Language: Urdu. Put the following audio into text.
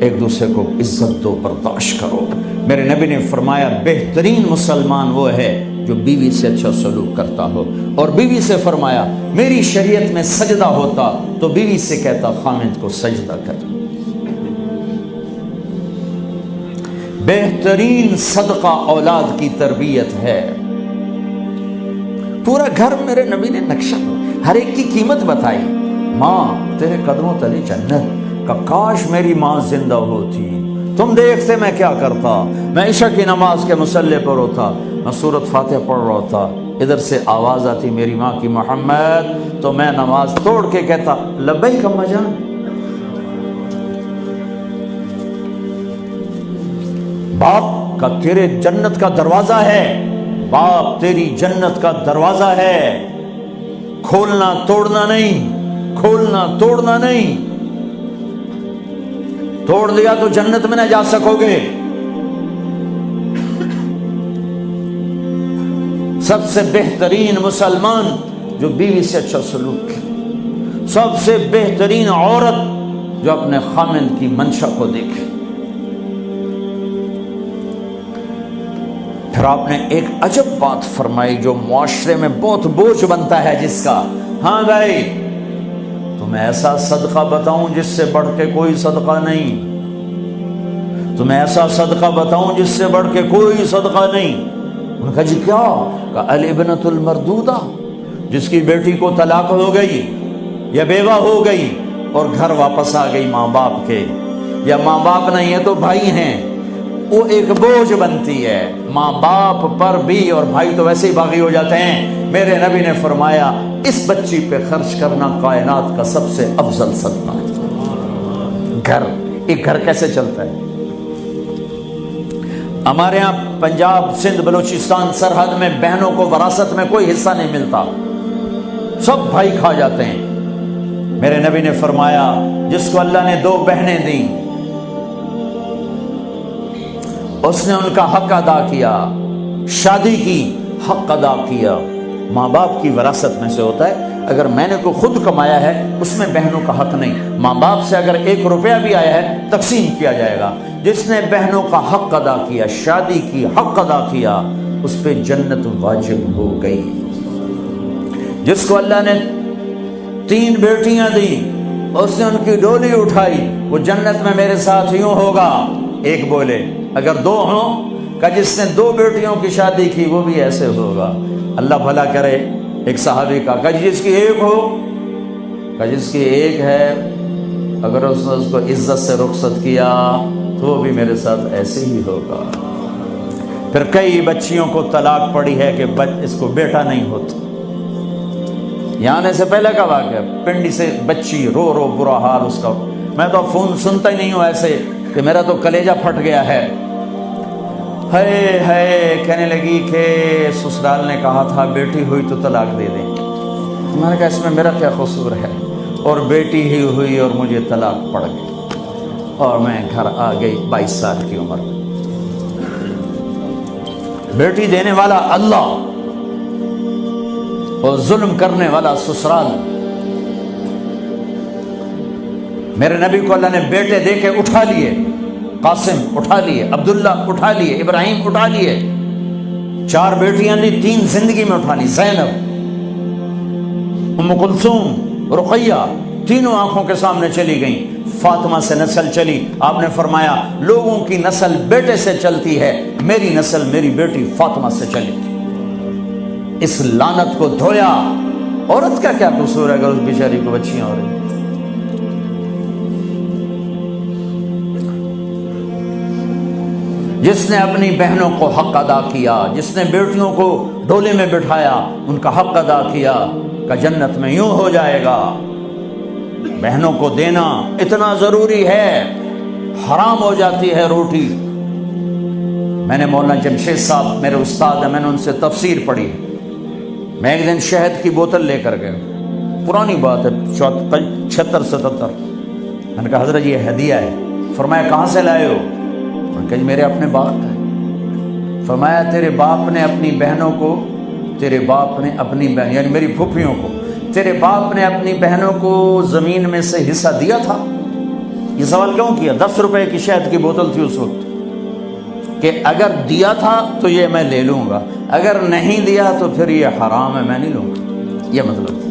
ایک دوسرے کو عزت دو، برداشت کرو۔ میرے نبی نے فرمایا بہترین مسلمان وہ ہے جو بیوی سے اچھا سلوک کرتا ہو، اور بیوی سے فرمایا میری شریعت میں سجدہ ہوتا تو بیوی سے کہتا خامد کو سجدہ کر۔ بہترین صدقہ اولاد کی تربیت ہے۔ پورا گھر میرے نبی نے نقشہ، ہر ایک کی قیمت بتائی۔ ماں تیرے قدموں تلے جنت، کہ کاش میری ماں زندہ ہوتی، تم دیکھتے میں کیا کرتا، میں عشاء کی نماز کے مصلی پر ہوتا، میں سورۃ فاتحہ پڑھ رہا ہوتا، ادھر سے آواز آتی میری ماں کی محمد، تو میں نماز توڑ کے کہتا لبیک اماں جان۔ باپ کا تیرے جنت کا دروازہ ہے، باپ تیری جنت کا دروازہ ہے، کھولنا توڑنا نہیں، کھولنا توڑنا نہیں، توڑ دیا تو جنت میں نہ جا سکو گے۔ سب سے بہترین مسلمان جو بیوی سے اچھا سلوک کرے، سب سے بہترین عورت جو اپنے خامند کی منشا کو دیکھے۔ پھر آپ نے ایک عجب بات فرمائی جو معاشرے میں بہت بوجھ بنتا ہے جس کا، ہاں بھائی تمہیں ایسا صدقہ بتاؤں جس سے بڑھ کے کوئی صدقہ نہیں، تمہیں ایسا صدقہ بتاؤں جس سے بڑھ کے کوئی صدقہ نہیں۔ انہوں نے کہا جی کیا؟ کہ الابنۃ المردودہ، جس کی بیٹی کو طلاق ہو گئی یا بیوہ ہو گئی اور گھر واپس آ گئی ماں باپ کے، یا ماں باپ نہیں ہے تو بھائی ہیں، وہ ایک بوجھ بنتی ہے ماں باپ پر بھی، اور بھائی تو ویسے ہی باغی ہو جاتے ہیں۔ میرے نبی نے فرمایا اس بچی پہ خرچ کرنا کائنات کا سب سے افضل صدقہ ہے۔ گھر، ایک گھر کیسے چلتا ہے؟ ہمارے ہاں پنجاب، سندھ، بلوچستان سرحد میں بہنوں کو وراثت میں کوئی حصہ نہیں ملتا، سب بھائی کھا جاتے ہیں۔ میرے نبی نے فرمایا جس کو اللہ نے 2 بہنیں دیں اس نے ان کا حق ادا کیا، شادی کی حق ادا کیا۔ ماں باپ کی وراثت میں سے ہوتا ہے، اگر میں نے کوئی خود کمایا ہے اس میں بہنوں کا حق نہیں، ماں باپ سے اگر 1 روپیہ بھی آیا ہے تقسیم کیا جائے گا۔ جس نے بہنوں کا حق ادا کیا، شادی کی حق ادا کیا، اس پہ جنت واجب ہو گئی۔ جس کو اللہ نے 3 بیٹیاں دی، اس نے ان کی ڈولی اٹھائی، وہ جنت میں میرے ساتھ یوں ہوگا۔ ایک بولے، اگر 2 ہوں، کہ جس نے 2 بیٹیوں کی شادی کی وہ بھی ایسے ہوگا۔ اللہ بھلا کرے۔ ایک صحابی کا، کہ جس کی 1 ہو، کہ جس کی 1 ہے، اگر اس نے اس کو عزت سے رخصت کیا تو وہ بھی میرے ساتھ ایسے ہی ہوگا۔ پھر کئی بچیوں کو طلاق پڑی ہے کہ اس کو بیٹا نہیں ہوتا۔ یہاں آنے سے پہلے کا واقعہ، پنڈی سے بچی رو رو برا حال اس کا، میں تو فون سنتا ہی نہیں ہوں ایسے کہ میرا تو کلیجہ پھٹ گیا ہے۔ ہے کہنے لگی کہ سسرال نے کہا تھا بیٹی ہوئی تو طلاق دے دیں۔ میں نے کہا اس میں میرا کیا قصور ہے، اور بیٹی ہی ہوئی اور مجھے طلاق پڑ گئی، اور میں گھر آ گئی 22 سال کی عمر میں۔ بیٹی دینے والا اللہ اور ظلم کرنے والا سسرال۔ میرے نبی کو اللہ نے بیٹے دے کے اٹھا لیے، قاسم اٹھا لیے، عبداللہ اٹھا لیے، ابراہیم اٹھا لیے، 4 بیٹیاں دی، 3 زندگی میں اٹھا لی، زینب، ام کلثوم، رقیہ، تینوں آنکھوں کے سامنے چلی گئیں۔ فاطمہ سے نسل چلی، آپ نے فرمایا لوگوں کی نسل بیٹے سے چلتی ہے، میری نسل میری بیٹی فاطمہ سے چلی۔ اس لعنت کو دھویا۔ عورت کا کیا قصور ہے اگر اس بیچاری کو بچیاں ہو رہی؟ جس نے اپنی بہنوں کو حق ادا کیا، جس نے بیٹیوں کو ڈولے میں بٹھایا، ان کا حق ادا کیا، کہ جنت میں یوں ہو جائے گا۔ بہنوں کو دینا اتنا ضروری ہے، حرام ہو جاتی ہے روٹی۔ میں نے مولانا جمشید صاحب میرے استاد ہیں، میں نے ان سے تفسیر پڑھی۔ میں ایک دن شہد کی بوتل لے کر گیا، پرانی بات ہے 76-77۔ میں نے کہا حضرت یہ ہدیہ ہے۔ فرمایا کہاں سے لائے ہو؟ میں نے کہا میرے اپنے باپ کا ہے۔ فرمایا تیرے باپ نے اپنی بہنوں کو، تیرے باپ نے اپنی بہن یعنی میری پھوپھیوں کو، تیرے باپ نے اپنی بہنوں کو زمین میں سے حصہ دیا تھا؟ یہ سوال کیوں کیا؟ 10 روپے کی شہد کی بوتل تھی اس وقت، کہ اگر دیا تھا تو یہ میں لے لوں گا، اگر نہیں دیا تو پھر یہ حرام ہے، میں نہیں لوں گا، یہ مطلب